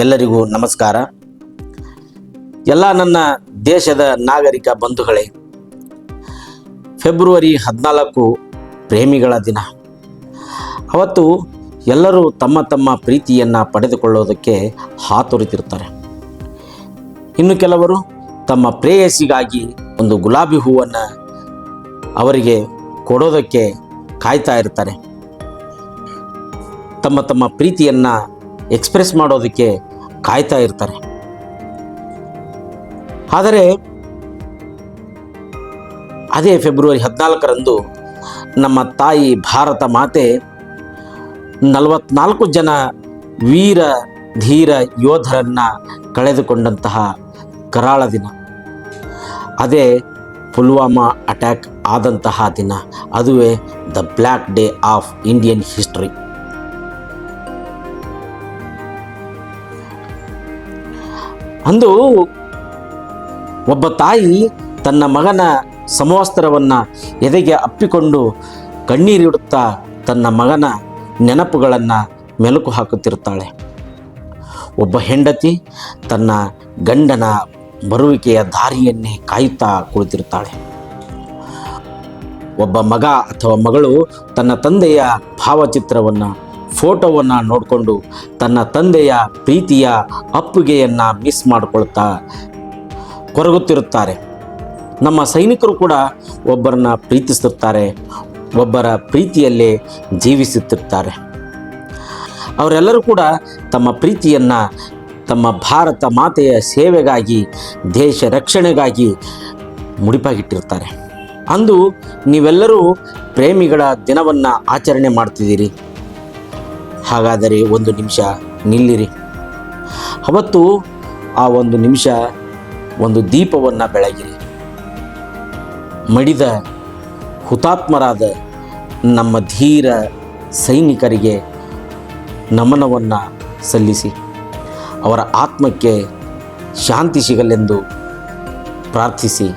ಎಲ್ಲರಿಗೂ ನಮಸ್ಕಾರ. ಎಲ್ಲ ನನ್ನ ದೇಶದ ನಾಗರಿಕ ಬಂಧುಗಳೇ, ಫೆಬ್ರವರಿ 14 ಪ್ರೇಮಿಗಳ ದಿನ. ಅವತ್ತು ಎಲ್ಲರೂ ತಮ್ಮ ತಮ್ಮ ಪ್ರೀತಿಯನ್ನು ಪಡೆದುಕೊಳ್ಳೋದಕ್ಕೆ ಹಾತೊರೆತಿರ್ತಾರೆ. ಇನ್ನು ಕೆಲವರು ತಮ್ಮ ಪ್ರೇಯಸಿಗಾಗಿ ಒಂದು ಗುಲಾಬಿ ಹೂವನ್ನು ಅವರಿಗೆ ಕೊಡೋದಕ್ಕೆ ಕಾಯ್ತಾ ಇರ್ತಾರೆ. ತಮ್ಮ ತಮ್ಮ ಪ್ರೀತಿಯನ್ನು ಎಕ್ಸ್ಪ್ರೆಸ್ ಮಾಡೋದಕ್ಕೆ ಕಾಯ್ತಾ ಇರ್ತಾರೆ. ಆದರೆ ಅದೇ ಫೆಬ್ರವರಿ 14ರಂದು ನಮ್ಮ ತಾಯಿ ಭಾರತ ಮಾತೆ 44 ಜನ ವೀರ ಧೀರ ಯೋಧರನ್ನು ಕಳೆದುಕೊಂಡಂತಹ ಕರಾಳ ದಿನ. ಅದೇ ಪುಲ್ವಾಮಾ ಅಟ್ಯಾಕ್ ಆದಂತಹ ದಿನ. ಅದುವೇ the black day of Indian history. ಅಂದು ಒಬ್ಬ ತಾಯಿ ತನ್ನ ಮಗನ ಸಮವಸ್ತ್ರವನ್ನು ಎದೆಗೆ ಅಪ್ಪಿಕೊಂಡು ಕಣ್ಣೀರಿಡುತ್ತಾ ತನ್ನ ಮಗನ ನೆನಪುಗಳನ್ನು ಮೆಲುಕು ಹಾಕುತ್ತಿರುತ್ತಾಳೆ. ಒಬ್ಬ ಹೆಂಡತಿ ತನ್ನ ಗಂಡನ ಬರುವಿಕೆಯ ದಾರಿಯನ್ನೇ ಕಾಯುತ್ತಾ ಕುಳಿತಿರುತ್ತಾಳೆ. ಒಬ್ಬ ಮಗ ಅಥವಾ ಮಗಳು ತನ್ನ ತಂದೆಯ ಭಾವಚಿತ್ರವನ್ನು ಫೋಟೋವನ್ನು ನೋಡಿಕೊಂಡು ತನ್ನ ತಂದೆಯ ಪ್ರೀತಿಯ ಅಪ್ಪುಗೆಯನ್ನು ಮಿಸ್ ಮಾಡಿಕೊಳ್ತಾ ಕೊರಗುತ್ತಿರುತ್ತಾರೆ. ನಮ್ಮ ಸೈನಿಕರು ಕೂಡ ಒಬ್ಬರನ್ನ ಪ್ರೀತಿಸುತ್ತಾರೆ, ಒಬ್ಬರ ಪ್ರೀತಿಯಲ್ಲೇ ಜೀವಿಸುತ್ತಿರ್ತಾರೆ. ಅವರೆಲ್ಲರೂ ಕೂಡ ತಮ್ಮ ಪ್ರೀತಿಯನ್ನು ತಮ್ಮ ಭಾರತ ಮಾತೆಯ ಸೇವೆಗಾಗಿ, ದೇಶ ರಕ್ಷಣೆಗಾಗಿ ಮುಡಿಪಾಗಿಟ್ಟಿರ್ತಾರೆ. ಅಂದು ನೀವೆಲ್ಲರೂ ಪ್ರೇಮಿಗಳ ದಿನವನ್ನು ಆಚರಣೆ ಮಾಡ್ತಿದ್ದೀರಿ. ಹಾಗಾದರೆ ಒಂದು ನಿಮಿಷ ನಿಲ್ಲಿರಿ. ಅವತ್ತು ಆ ಒಂದು ನಿಮಿಷ ಒಂದು ದೀಪವನ್ನು ಬೆಳಗಿರಿ. ಮಡಿದ ಹುತಾತ್ಮರಾದ ನಮ್ಮ ಧೀರ ಸೈನಿಕರಿಗೆ ನಮನವನ್ನು ಸಲ್ಲಿಸಿ ಅವರ ಆತ್ಮಕ್ಕೆ ಶಾಂತಿ ಸಿಗಲೆಂದು ಪ್ರಾರ್ಥಿಸಿ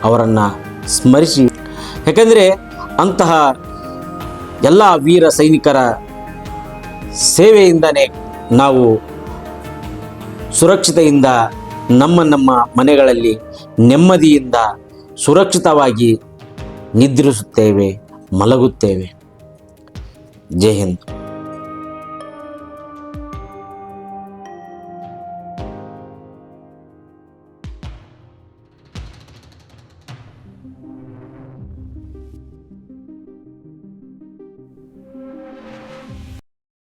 ಅವರನ್ನು ಸ್ಮರಿಸಿ. ಯಾಕೆಂದರೆ ಅಂತಹ ಎಲ್ಲ ವೀರ ಸೈನಿಕರ ಸೇವೆಯಿಂದನೇ ನಾವು ಸುರಕ್ಷತೆಯಿಂದ ನಮ್ಮ ಮನೆಗಳಲ್ಲಿ ನೆಮ್ಮದಿಯಿಂದ ಸುರಕ್ಷಿತವಾಗಿ ನಿದ್ರಿಸುತ್ತೇವೆ, ಮಲಗುತ್ತೇವೆ. ಜೈ ಹಿಂದ್.